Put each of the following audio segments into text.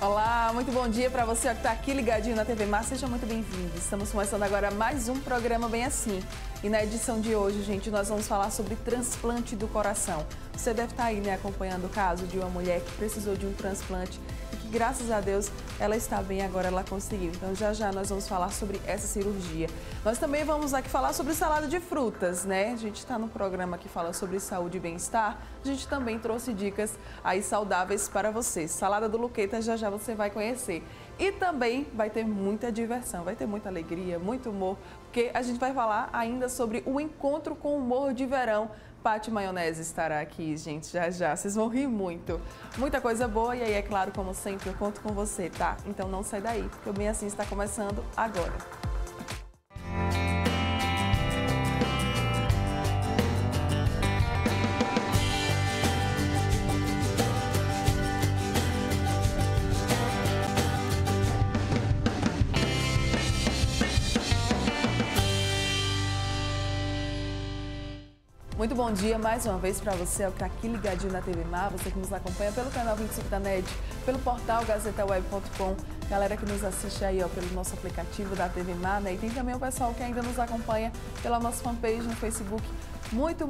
Olá, muito bom dia para você que está aqui ligadinho na TV Mar, seja muito bem-vindo. Estamos começando agora mais um programa Bem Assim. E na edição de hoje, gente, nós vamos falar sobre transplante do coração. Você deve estar aí, acompanhando o caso de uma mulher que precisou de um transplante e que, graças a Deus, ela está bem, agora ela conseguiu. Então, já nós vamos falar sobre essa cirurgia. Nós também vamos aqui falar sobre salada de frutas, né? A gente está no programa que fala sobre saúde e bem-estar. A gente também trouxe dicas aí saudáveis para você. Salada do Luqueta, já você vai conhecer. E também vai ter muita diversão, vai ter muita alegria, muito humor, porque a gente vai falar ainda sobre o encontro com o humor de verão. Pati Maionese estará aqui, gente, já. Vocês vão rir muito. Muita coisa boa e aí, é claro, como sempre, eu conto com você, tá? Então não sai daí, porque o Bem Assim está começando agora. Muito bom dia mais uma vez para você, que está aqui ligadinho na TV Mar, você que nos acompanha pelo canal 25 da NET, pelo portal gazetaweb.com, galera que nos assiste aí pelo nosso aplicativo da TV Mar, né? E tem também o pessoal que ainda nos acompanha pela nossa fanpage no Facebook. Muito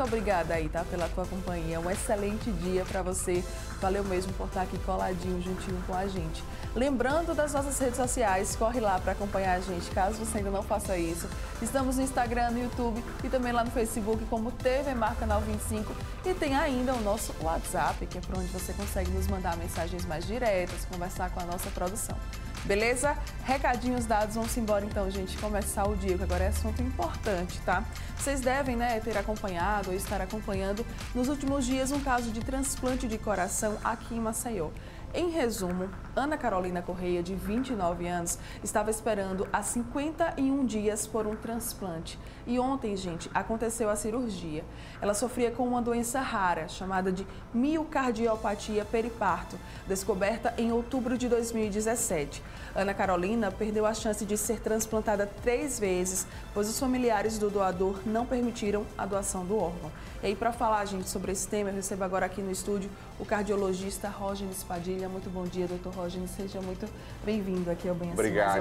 obrigada aí, tá? Pela tua companhia. Um excelente dia para você. Valeu mesmo por estar aqui coladinho, juntinho com a gente. Lembrando das nossas redes sociais, corre lá para acompanhar a gente, caso você ainda não faça isso. Estamos no Instagram, no YouTube e também lá no Facebook como TV Mar Canal 25. E tem ainda o nosso WhatsApp, que é por onde você consegue nos mandar mensagens mais diretas, conversar com a nossa produção. Beleza? Recadinhos dados, vamos embora então, gente, começar o dia, que agora é assunto importante, tá? Vocês devem, ter acompanhado ou estar acompanhando nos últimos dias um caso de transplante de coração aqui em Maceió. Em resumo, Ana Carolina Correia, de 29 anos, estava esperando há 51 dias por um transplante. E ontem, gente, aconteceu a cirurgia. Ela sofria com uma doença rara, chamada de miocardiopatia periparto, descoberta em outubro de 2017. Ana Carolina perdeu a chance de ser transplantada 3 vezes, pois os familiares do doador não permitiram a doação do órgão. E aí, para falar, gente, sobre esse tema, eu recebo agora aqui no estúdio o cardiologista Rógenes Padilha. Muito bom dia, doutor Rógenes. Seja muito bem-vindo aqui ao Bem Assim.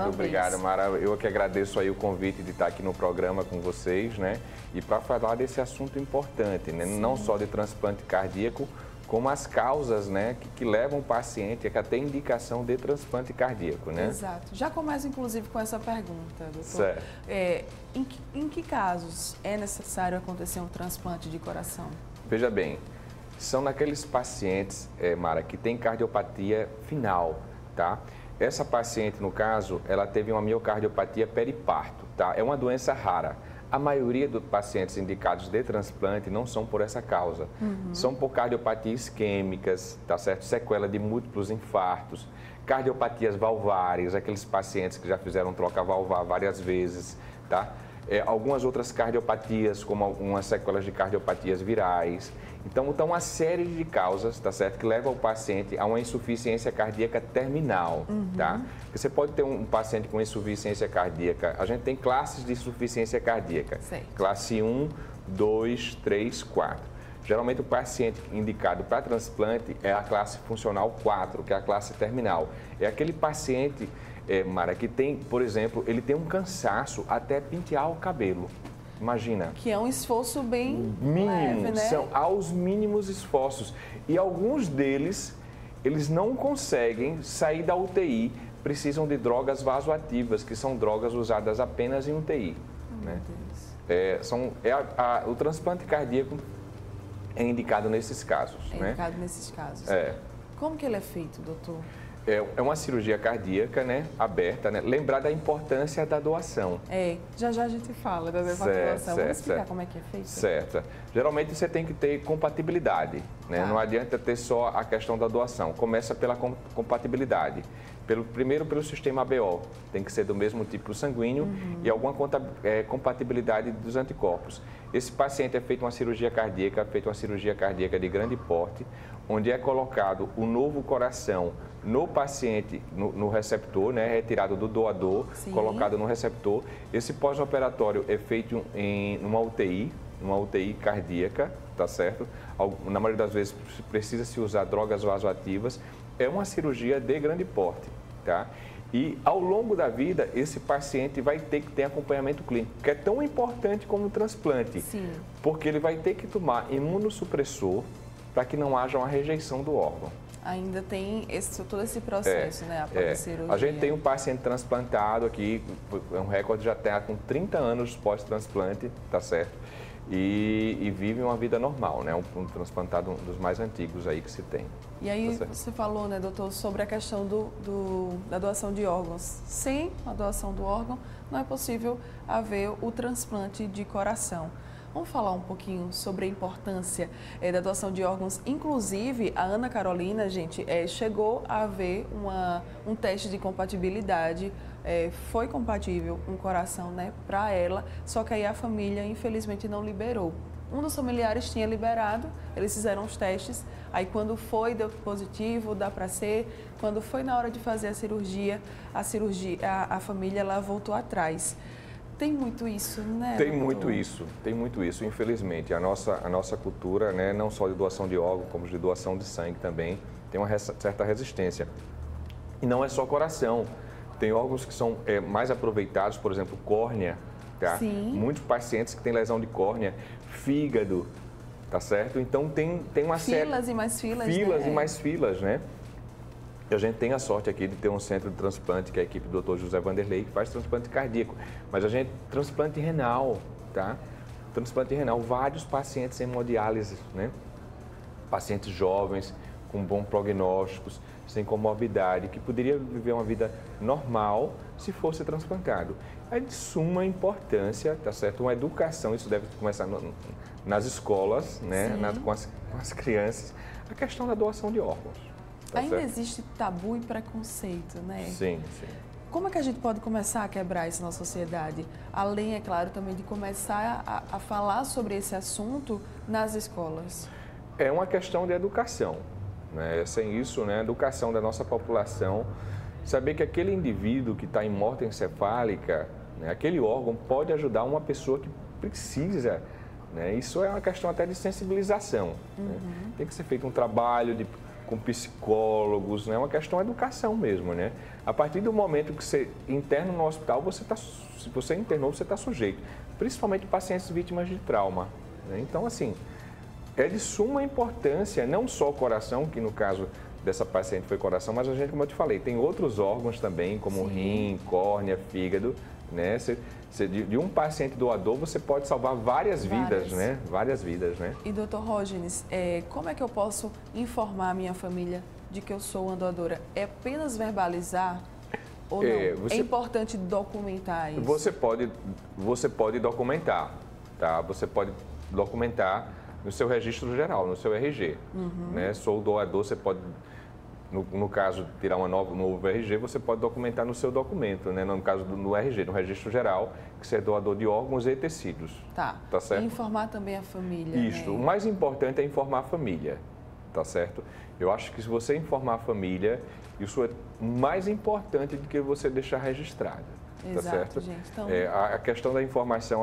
Obrigado, Mara. Eu que agradeço aí o convite de estar aqui no programa com vocês, né? E para falar desse assunto importante, né? Não só de transplante cardíaco, como as causas, né, que levam o paciente a ter indicação de transplante cardíaco, né? Exato. Já começo, inclusive, com essa pergunta, doutor. Certo. Em que casos é necessário acontecer um transplante de coração? Veja bem, são naqueles pacientes, Mara, que tem cardiopatia final, tá? Essa paciente, no caso, ela teve uma miocardiopatia periparto, tá? É uma doença rara. A maioria dos pacientes indicados de transplante não são por essa causa. São por cardiopatias isquêmicas, tá certo? Sequela de múltiplos infartos, cardiopatias valvares, aqueles pacientes que já fizeram troca valvar várias vezes, tá? Algumas outras cardiopatias, como algumas sequelas de cardiopatias virais. Então, uma série de causas, tá certo, que levam o paciente a uma insuficiência cardíaca terminal, tá? Porque você pode ter um paciente com insuficiência cardíaca, a gente tem classes de insuficiência cardíaca. Certo. Classe 1, 2, 3, 4. Geralmente o paciente indicado para transplante é a classe funcional 4, que é a classe terminal. É aquele paciente, Mara, que tem, por exemplo, ele tem um cansaço até pentear o cabelo. Imagina. Que é um esforço bem mínimo, leve, né? São aos mínimos esforços. E alguns deles, eles não conseguem sair da UTI, precisam de drogas vasoativas, que são drogas usadas apenas em UTI. Né? O transplante cardíaco é indicado nesses casos. É indicado nesses casos. Como que ele é feito, doutor? É uma cirurgia cardíaca, né, aberta, né? Lembrar da importância da doação. Já a gente fala da doação. Vamos explicar como é que é feito? Certo. Geralmente você tem que ter compatibilidade, né? Não adianta ter só a questão da doação. Começa pela compatibilidade. Primeiro pelo sistema ABO, tem que ser do mesmo tipo sanguíneo e alguma compatibilidade dos anticorpos. Esse paciente é feito uma cirurgia cardíaca de grande porte, onde é colocado o novo coração no paciente, no receptor, né, retirado do doador, colocado no receptor. Esse pós-operatório é feito em uma UTI cardíaca, tá certo? Na maioria das vezes precisa se usar drogas vasoativas é uma cirurgia de grande porte, tá? E ao longo da vida, esse paciente vai ter que ter acompanhamento clínico, que é tão importante como o transplante. Sim. Porque ele vai ter que tomar imunossupressor para que não haja uma rejeição do órgão. Ainda tem todo esse processo, né? Após a cirurgia. A gente tem um paciente transplantado aqui, é um recorde, já está com 30 anos pós-transplante, tá certo? E vive uma vida normal, né? Um transplantado, um dos mais antigos aí que se tem. E aí você falou, né, doutor, sobre a questão da doação de órgãos. Sem a doação do órgão, não é possível haver o transplante de coração. Vamos falar um pouquinho sobre a importância da doação de órgãos. Inclusive, a Ana Carolina, gente, chegou a haver um teste de compatibilidade. Foi compatível um coração, né, para ela, só que aí a família, infelizmente, não liberou. Um dos familiares tinha liberado, eles fizeram os testes, aí quando foi, deu positivo, dá para ser. Quando foi na hora de fazer a família ela voltou atrás. Tem muito isso, né? Tem muito isso, infelizmente. A nossa cultura, né, não só de doação de órgão, como de doação de sangue também, tem uma certa resistência. E não é só coração, tem órgãos que são mais aproveitados, por exemplo, córnea, tá? Sim. Muitos pacientes que têm lesão de córnea, fígado, tá certo? Então tem uma série... Filas e mais filas, Filas né? e mais filas, né? E a gente tem a sorte aqui de ter um centro de transplante, que é a equipe do Dr. José Vanderlei, que faz transplante cardíaco. Mas a gente, transplante renal, tá? Transplante renal, vários pacientes em hemodiálise, né? Pacientes jovens, com bons prognósticos, sem comorbidade, que poderia viver uma vida normal se fosse transplantado. É de suma importância, tá certo? Uma educação, isso deve começar nas escolas, né? Com as crianças, a questão da doação de órgãos. Tá Ainda certo? existe tabu e preconceito, né? Sim, sim. Como é que a gente pode começar a quebrar isso na sociedade? Além, é claro, também de começar a falar sobre esse assunto nas escolas. É uma questão de educação, né? Sem isso, né, a educação da nossa população, saber que aquele indivíduo que está em morte encefálica, né, aquele órgão pode ajudar uma pessoa que precisa, né? Isso é uma questão até de sensibilização. Né? Tem que ser feito um trabalho com psicólogos, né? É uma questão de educação mesmo, né? A partir do momento que você interna no hospital, se você internou, você está sujeito, principalmente pacientes vítimas de trauma, né? Então, assim, é de suma importância, não só o coração, que no caso dessa paciente foi coração, mas a gente, como eu te falei, tem outros órgãos também, como rim, córnea, fígado, né? De um paciente doador, você pode salvar várias vidas, né? Várias vidas, né? E, doutor Rógenes, como é que eu posso informar a minha família de que eu sou uma doadora? É apenas verbalizar ou não? É importante documentar isso? Você pode documentar, tá? Você pode documentar no seu registro geral, no seu RG, né? Sou doador, você pode... No caso, tirar um novo RG, você pode documentar no seu documento, né? No caso do RG, no registro geral, que você é doador de órgãos e tecidos. Tá. Tá certo? E informar também a família. Isso. Né? O mais importante é informar a família, tá certo? Eu acho que se você informar a família, isso é mais importante do que você deixar registrado. Tá Exato, certo? Gente. Então... a questão da informação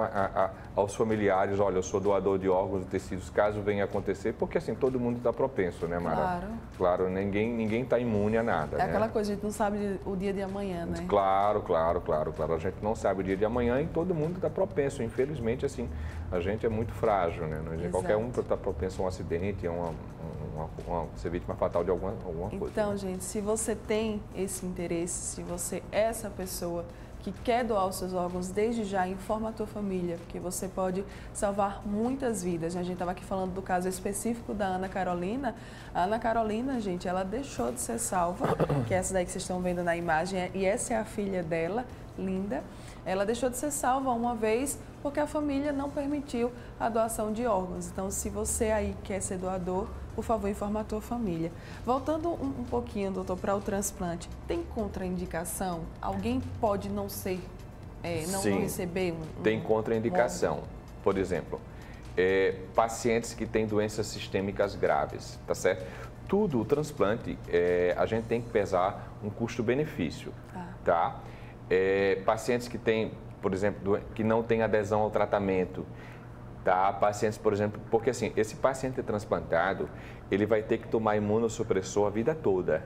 aos familiares, olha, eu sou doador de órgãos e tecidos, caso venha acontecer, porque assim, todo mundo está propenso, né, Mara? Claro. Claro, ninguém está imune a nada. É aquela coisa, a gente não sabe o dia de amanhã, né? Claro. A gente não sabe o dia de amanhã e todo mundo está propenso. Infelizmente, assim, a gente é muito frágil, né? Qualquer um está propenso a um acidente, a ser vítima fatal de alguma coisa. Então, né? gente, se você tem esse interesse, se você é essa pessoa que quer doar os seus órgãos, desde já informa a tua família, porque você pode salvar muitas vidas. A gente estava aqui falando do caso específico da Ana Carolina. A Ana Carolina, gente, ela deixou de ser salva, que é essa daí que vocês estão vendo na imagem, e essa é a filha dela, Linda. Ela deixou de ser salva uma vez porque a família não permitiu a doação de órgãos. Então, se você aí quer ser doador, por favor, informa a tua família. Voltando um pouquinho, doutor, para o transplante, tem contraindicação? Alguém pode não ser, não receber tem contraindicação. Por exemplo, pacientes que têm doenças sistêmicas graves, tá certo? Tudo, o transplante, a gente tem que pesar um custo-benefício, tá? Pacientes que têm, por exemplo, que não têm adesão ao tratamento, Tá? Pacientes, por exemplo, porque assim, esse paciente transplantado, ele vai ter que tomar imunossupressor a vida toda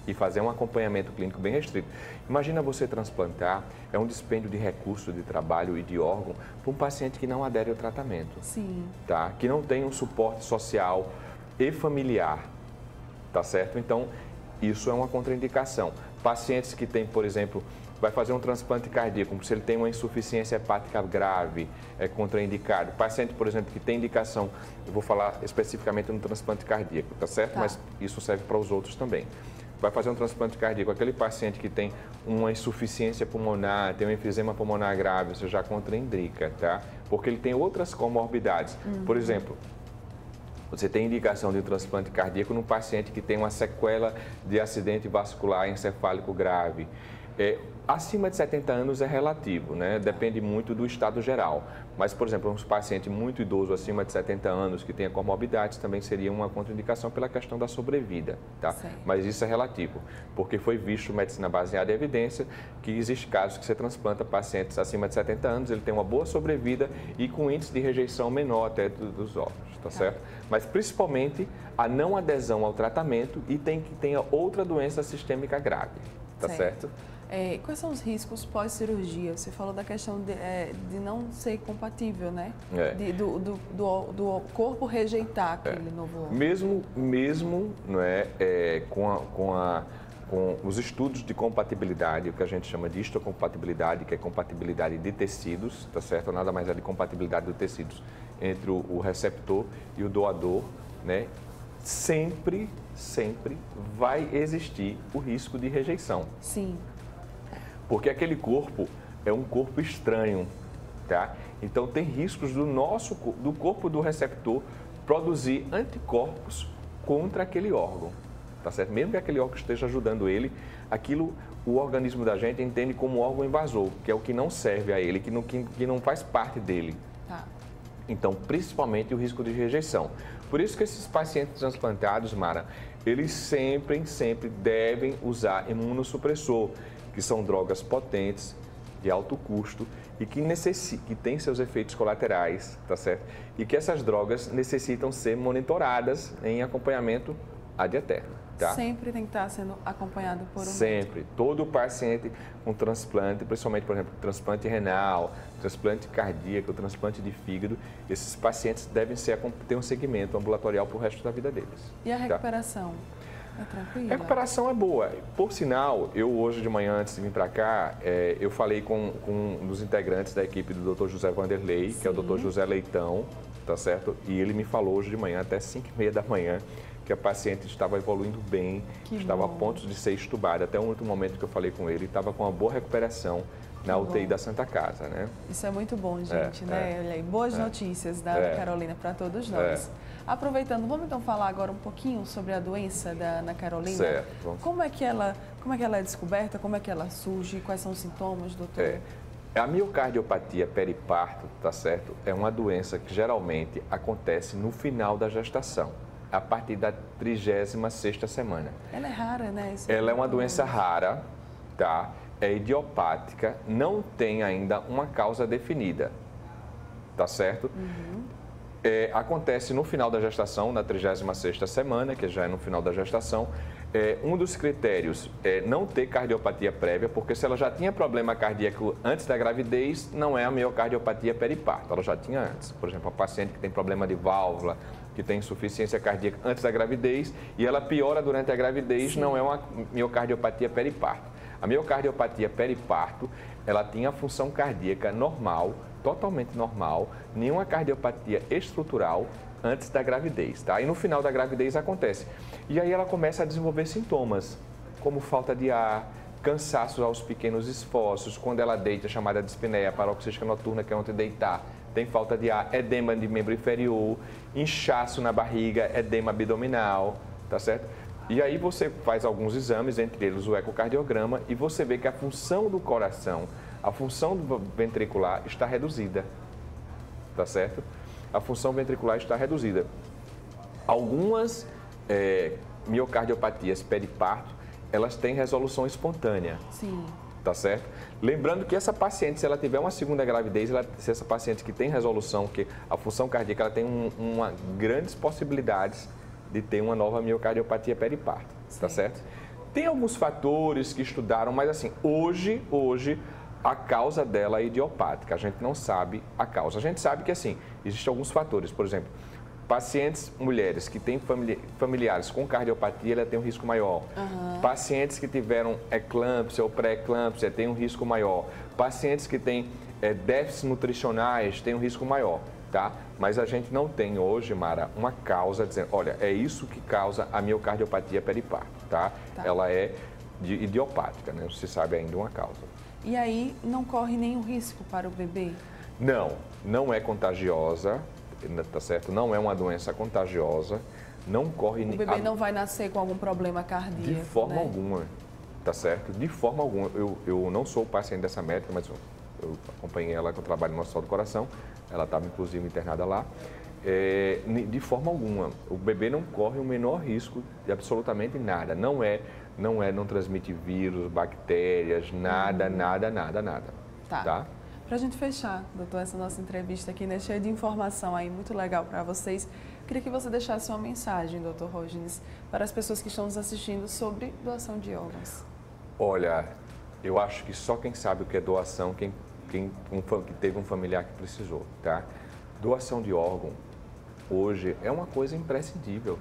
e fazer um acompanhamento clínico bem restrito. Imagina você transplantar, é um dispêndio de recurso, de trabalho e de órgão para um paciente que não adere ao tratamento. Sim. Tá? Que não tem um suporte social e familiar, tá certo? Então, isso é uma contraindicação. Pacientes que têm, por exemplo, vai fazer um transplante cardíaco, se ele tem uma insuficiência hepática grave, é contraindicado. Paciente, por exemplo, que tem indicação, eu vou falar especificamente no transplante cardíaco, tá certo? Tá. Mas isso serve para os outros também. Vai fazer um transplante cardíaco, aquele paciente que tem uma insuficiência pulmonar, tem um enfisema pulmonar grave, você já contraindica, tá? Porque ele tem outras comorbidades. Por exemplo, você tem indicação de um transplante cardíaco num paciente que tem uma sequela de acidente vascular encefálico grave. Acima de 70 anos é relativo, né? Depende muito do estado geral. Mas, por exemplo, um paciente muito idoso, acima de 70 anos, que tenha comorbidades, também seria uma contraindicação pela questão da sobrevida, tá? Mas isso é relativo, porque foi visto medicina baseada em evidência que existe casos que você transplanta pacientes acima de 70 anos, ele tem uma boa sobrevida e com índice de rejeição menor até dos órgãos, tá certo? Mas, principalmente, a não adesão ao tratamento e tem que tenha outra doença sistêmica grave, tá certo? Quais são os riscos pós-cirurgia? Você falou da questão de não ser compatível, né? Do corpo rejeitar aquele novo órgão. Mesmo não é, com os estudos de compatibilidade, o que a gente chama de histocompatibilidade, que é compatibilidade de tecidos, tá certo? Nada mais é de compatibilidade de tecidos entre o receptor e o doador, né? Sempre vai existir o risco de rejeição. Sim. Porque aquele corpo é um corpo estranho, tá? Então tem riscos do corpo do receptor produzir anticorpos contra aquele órgão, tá certo? Mesmo que aquele órgão esteja ajudando ele, o organismo da gente entende como órgão invasor, que é o que não serve a ele, que não faz parte dele. Tá. Então, principalmente o risco de rejeição. Por isso que esses pacientes transplantados, Mara, eles sempre devem usar imunossupressor, que são drogas potentes, de alto custo e que têm seus efeitos colaterais, tá certo? E que essas drogas necessitam ser monitoradas em acompanhamento ad eterno, tá? Sempre tem que estar sendo acompanhado por um Sempre. Todo paciente com transplante, principalmente, por exemplo, transplante renal, transplante cardíaco, transplante de fígado, esses pacientes devem ter um segmento ambulatorial para o resto da vida deles. E a recuperação? É tranquila? A recuperação é boa. Por sinal, eu hoje de manhã, antes de vir para cá, eu falei com um dos integrantes da equipe do Dr. José Vanderlei, que é o Dr. José Leitão, tá certo? E ele me falou hoje de manhã, até 5h30 da manhã, que a paciente estava evoluindo bem, estava a ponto de ser estubada. Até um outro momento que eu falei com ele, estava com uma boa recuperação na UTI da Santa Casa, né? Isso é muito bom, gente, né? Olha aí, boas notícias da Ana Carolina para todos nós. Aproveitando, vamos então falar agora um pouquinho sobre a doença da Ana Carolina. Certo. Como é que ela é descoberta, como é que ela surge, quais são os sintomas, doutor? A miocardiopatia periparto, tá certo? É uma doença que geralmente acontece no final da gestação, a partir da 36ª semana. Ela é rara, né? Ela é uma doença rara, tá? É idiopática, não tem ainda uma causa definida, tá certo? Acontece no final da gestação, na 36ª semana, que já é no final da gestação. Um dos critérios é não ter cardiopatia prévia, porque se ela já tinha problema cardíaco antes da gravidez, não é a miocardiopatia periparto, ela já tinha antes. Por exemplo, a paciente que tem problema de válvula, que tem insuficiência cardíaca antes da gravidez e ela piora durante a gravidez, não é uma miocardiopatia periparto. A miocardiopatia periparto, ela tinha a função cardíaca normal, totalmente normal, nenhuma cardiopatia estrutural antes da gravidez, tá? E no final da gravidez acontece. E aí ela começa a desenvolver sintomas, como falta de ar, cansaço aos pequenos esforços, quando ela deita, chamada dispneia, paroxística noturna, que é ontem deitar, tem falta de ar, edema de membro inferior, inchaço na barriga, edema abdominal, tá certo? E aí você faz alguns exames, entre eles o ecocardiograma, e você vê que a função do coração, a função ventricular está reduzida, tá certo? A função ventricular está reduzida. Algumas miocardiopatias periparto, elas têm resolução espontânea. Sim. tá certo? Lembrando que essa paciente, se ela tiver uma segunda gravidez, se essa paciente que tem resolução, que a função cardíaca, ela tem uma grandes possibilidades de ter uma nova miocardiopatia periparto, tá certo? Tem alguns fatores que estudaram, mas assim, hoje a causa dela é idiopática, a gente não sabe a causa. A gente sabe que assim, existem alguns fatores, por exemplo, pacientes mulheres que têm familiares com cardiopatia, ela tem um risco maior. Pacientes que tiveram eclâmpsia ou pré-eclâmpsia têm um risco maior. Pacientes que têm déficits nutricionais têm um risco maior, tá? Mas a gente não tem hoje, Mara, uma causa dizendo, olha, é isso que causa a miocardiopatia periparto, tá? Ela é idiopática, né? Não se sabe ainda uma causa. E aí não corre nenhum risco para o bebê? Não é contagiosa. Tá certo? Não é uma doença contagiosa, não corre... O bebê não vai nascer com algum problema cardíaco, de forma alguma, tá certo? De forma alguma. Eu não sou paciente dessa médica, mas eu acompanhei ela com o trabalho no Hospital do Coração, ela estava inclusive internada lá. De forma alguma, o bebê não corre o menor risco de absolutamente nada. Não transmite vírus, bactérias, nada. Tá? Para a gente fechar, doutor, essa nossa entrevista aqui, né, cheia de informação aí, muito legal para vocês, queria que você deixasse uma mensagem, doutor Rógenes, para as pessoas que estão nos assistindo sobre doação de órgãos. Olha, eu acho que só quem sabe o que é doação, quem teve um familiar que precisou, tá? Doação de órgão, hoje, é uma coisa imprescindível.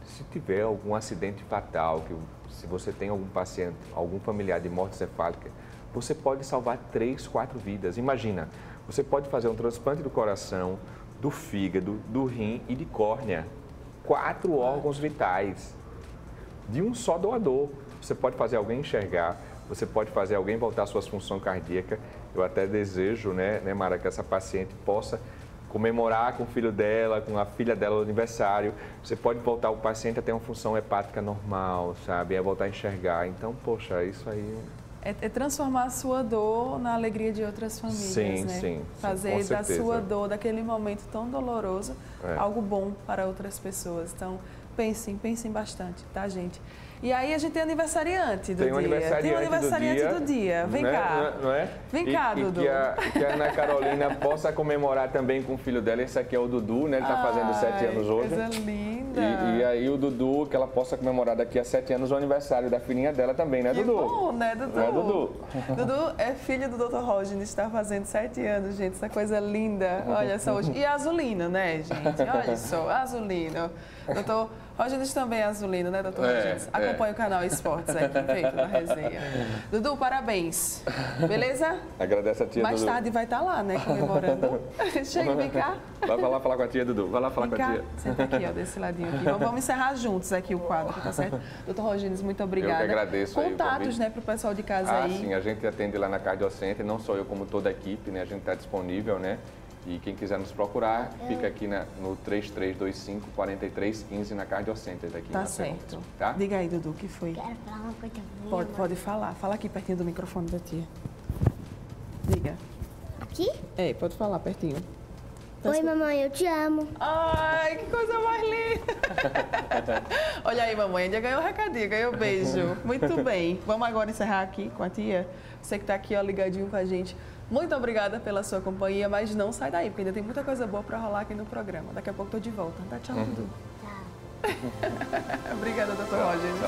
Se tiver algum acidente fatal, se você tem algum paciente, algum familiar de morte encefálica, você pode salvar 3, 4 vidas. Imagina, você pode fazer um transplante do coração, do fígado, do rim e de córnea. 4 órgãos vitais de um só doador. Você pode fazer alguém enxergar, você pode fazer alguém voltar às suas funções cardíacas. Eu até desejo, né, Mara, que essa paciente possa comemorar com o filho dela, com a filha dela no aniversário. Você pode voltar o paciente a ter uma função hepática normal, sabe? É voltar a enxergar. Então, poxa, isso aí... É transformar a sua dor na alegria de outras famílias, né? Sim, fazer da sua dor, daquele momento tão doloroso, algo bom para outras pessoas. Então, pensem bastante, tá, gente? E aí a gente tem aniversariante do dia. Tem um aniversariante do dia. Vem cá. Não é? Vem cá, Dudu. Que a Ana Carolina possa comemorar também com o filho dela. Esse aqui é o Dudu, né? Ele está fazendo 7 anos hoje. Coisa linda. E aí o Dudu, que ela possa comemorar daqui a 7 anos o aniversário da filhinha dela também, né, Dudu? Que bom, né, Dudu? Não é, Dudu? Dudu é filho do Dr. Rógenes, está fazendo 7 anos, gente. Essa coisa linda. Olha só hoje. E a Azulina, né, gente? Olha só, Azulina. Dr. Rógenes também é azulino, né, doutor Rógenes? Acompanha o canal Esportes aqui, feito na resenha. Dudu, parabéns. Beleza? Agradece a tia, Mais Dudu. tarde vai estar lá, né, comemorando. Chega, vem cá. Vai lá falar com a tia, Dudu. Vai lá falar com a tia. Senta aqui, ó, desse ladinho aqui. Vamos encerrar juntos aqui o quadro, tá certo? Doutor Rógenes, muito obrigada. Eu que agradeço. Contatos, né, para o pessoal de casa aí. Sim, a gente atende lá na Cardiocenter, não só eu, como toda a equipe, né? A gente está disponível, né? E quem quiser nos procurar, fica aqui no 3325-4315 na Cardiocenter daqui. Tá certo. Tá? Diga aí, Dudu, o que foi? Quero falar uma coisa minha. Pode falar. Fala aqui pertinho do microfone da tia. Diga. Aqui? Pode falar pertinho. Oi, mamãe, eu te amo. Ai, que coisa mais linda. Olha aí, mamãe, já ganhou o recadinho, ganhou o beijo. Muito bem. Vamos agora encerrar aqui com a tia. Você que está aqui, ó, ligadinho com a gente. Muito obrigada pela sua companhia, mas não sai daí, porque ainda tem muita coisa boa para rolar aqui no programa. Daqui a pouco estou de volta. Dá tchau, Dudu. Tchau. Obrigada, doutor Rógenes.